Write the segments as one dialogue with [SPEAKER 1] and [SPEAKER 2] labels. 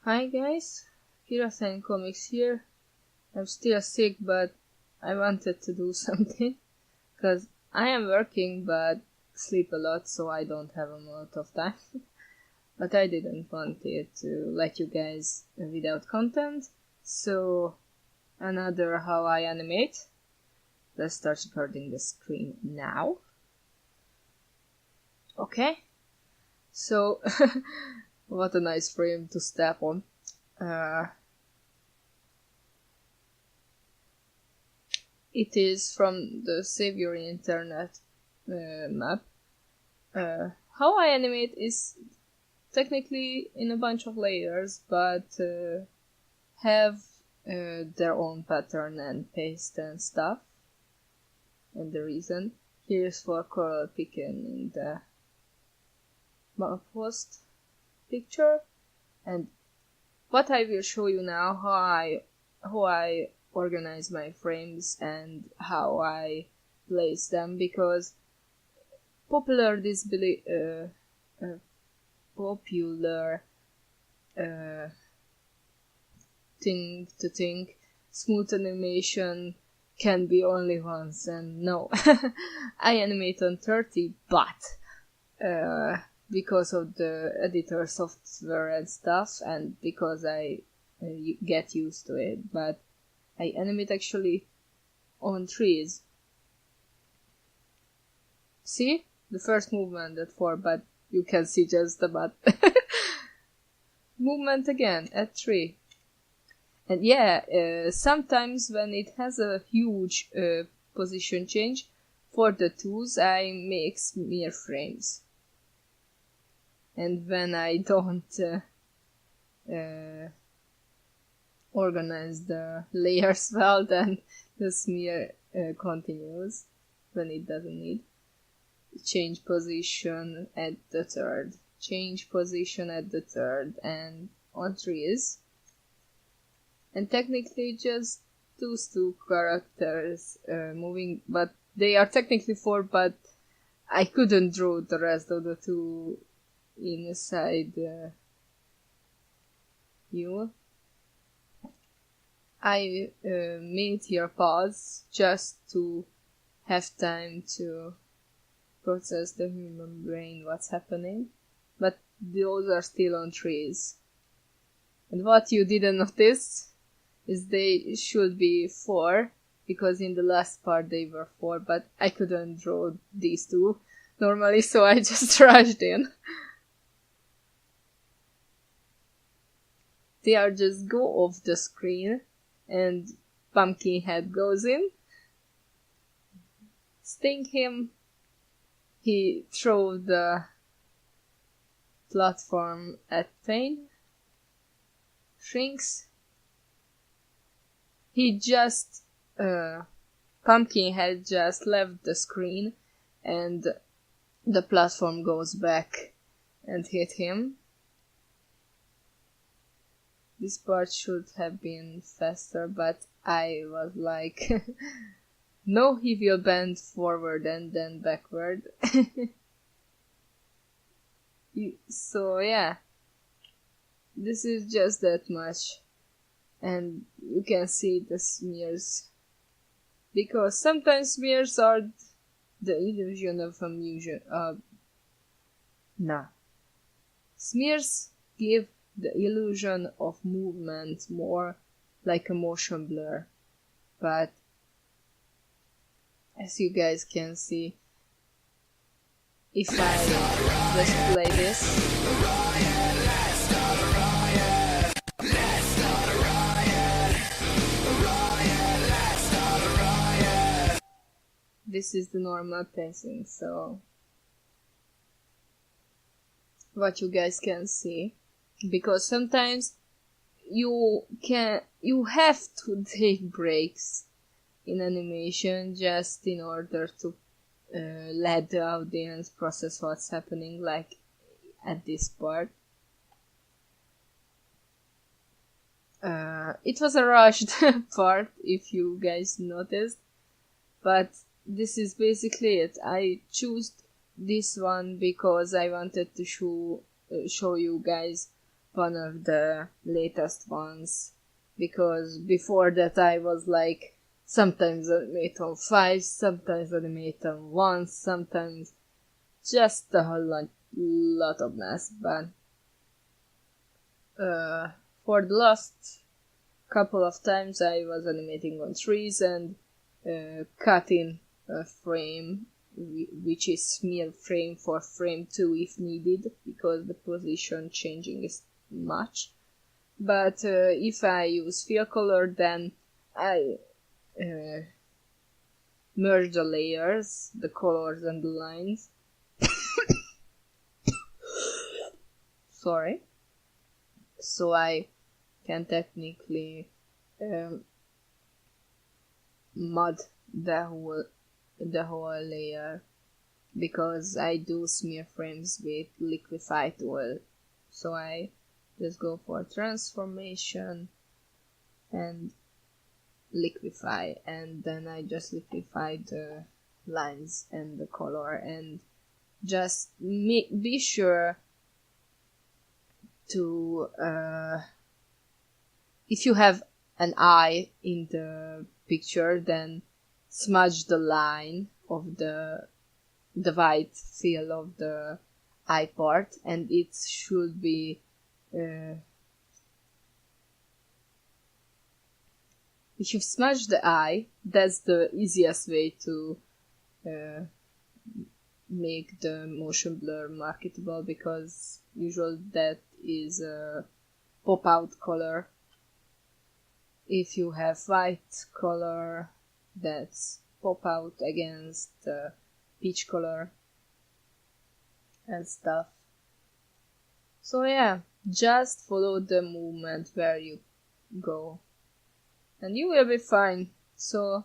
[SPEAKER 1] Hi guys, kirasigncomics here. I'm still sick, but I wanted to do something because I am working but sleep a lot, so I don't have a lot of time. But I didn't want it to let you guys without content, so another how I animate. Let's start recording the screen now. Okay, so what a nice frame to step on. It is from the Save Your Internet map. How I animate is technically in a bunch of layers, but have their own pattern and paste and stuff. And the reason here's for coral picking in the post picture, and what I will show you now how I organize my frames and how I place them, because popular thing to think smooth animation can be only once, and no. I animate on 30, but because of the editor software and stuff, and because I get used to it, but I animate actually on trees. See? The first movement at 4, but you can see just the butt. Movement again at 3. And yeah, sometimes when it has a huge position change, for the tools I make smear frames. And when I don't organize the layers well, then the smear continues when it doesn't need. Change position at the 3rd, change position at the 3rd, and on trees. And technically just those 2 characters moving, but they are technically 4, but I couldn't draw the rest of the 2 inside you. I made here pause just to have time to process the human brain what's happening, but those are still on trees. And what you didn't notice is they should be 4, because in the last part they were 4, but I couldn't draw these 2 normally, so I just rushed in. They are just go off the screen, and Pumpkinhead goes in. Sting him. He throws the platform at Pain. Shrinks. He just Pumpkinhead just left the screen, and the platform goes back and hit him. This part should have been faster, but I was like, no, he will bend forward and then backward. So yeah, this is just that much. And you can see the smears, because sometimes smears are the illusion of amusement. Smears give the illusion of movement, more like a motion blur. But as you guys can see, if I just play this, this is the normal pacing, so what you guys can see, because sometimes you have to take breaks in animation just in order to let the audience process what's happening, like at this part. It was a rushed part, if you guys noticed, but this is basically it. I chose this one because I wanted to show you guys one of the latest ones, because before that I was like sometimes animate on 5, sometimes animate on 1, sometimes just a whole lot of mess. But for the last couple of times I was animating on 3s and cutting a frame, which is smear frame for frame 2 if needed, because the position changing is much. But if I use fill color, then I merge the layers, the colors and the lines. Sorry. So I can technically mud the whole layer, because I do smear frames with liquefied oil. So I just go for transformation and liquefy, and then I just liquefy the lines and the color, and just be sure to if you have an eye in the picture, then smudge the line of the white fill of the eye part, and it should be if you smudge the eye, that's the easiest way to make the motion blur marketable, because usually that is a pop-out color. If you have white color, that's pop-out against peach color and stuff. So yeah, just follow the movement where you go and you will be fine. So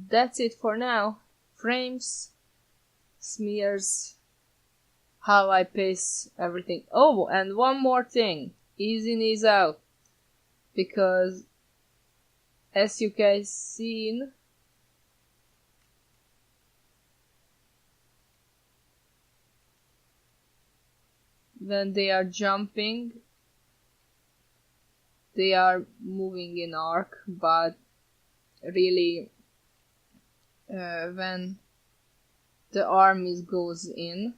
[SPEAKER 1] that's it for now. Frames, smears, how I paste everything. Oh, and one more thing, ease in, ease out, because as you guys seen, when they are jumping, they are moving in arc, but really when the arm goes in,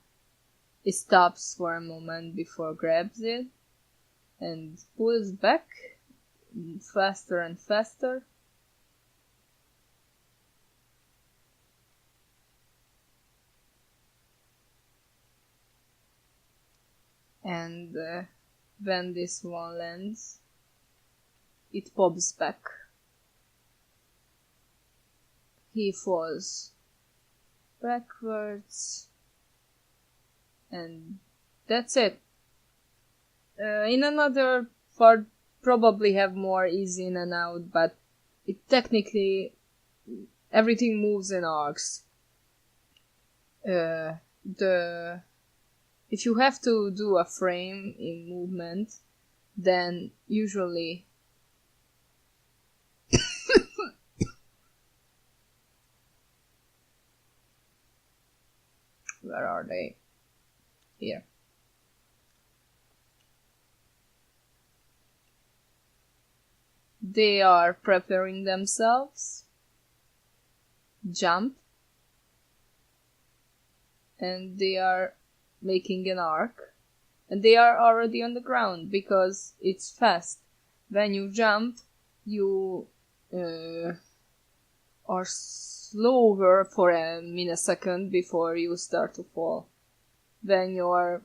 [SPEAKER 1] it stops for a moment before grabs it and pulls back faster and faster. And when this one lands, it pops back. He falls backwards, and that's it. In another part, probably have more ease in and out, but it technically everything moves in arcs. If you have to do a frame in movement, then usually where are they? Here. They are preparing themselves, jump, and they are making an arc, and they are already on the ground because it's fast. When you jump, you are slower for a millisecond before you start to fall. When your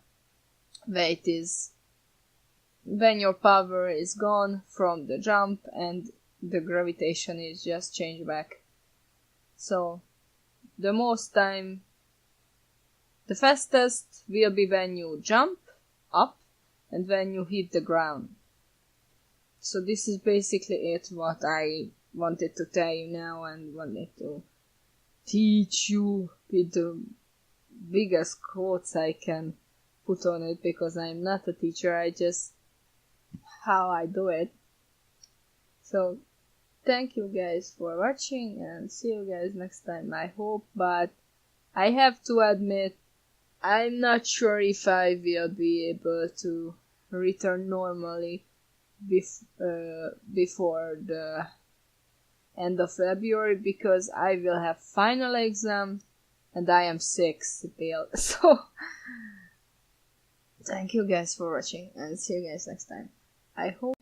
[SPEAKER 1] power is gone from the jump and the gravitation is just changed back. So the fastest will be when you jump up and when you hit the ground. So this is basically it, what I wanted to tell you now and wanted to teach you with the biggest quotes I can put on it, because I'm not a teacher, I just how I do it. So thank you guys for watching and see you guys next time, I hope. But I have to admit, I'm not sure if I will be able to return normally before the end of February, because I will have final exam and I am sick still. So thank you guys for watching and see you guys next time. I hope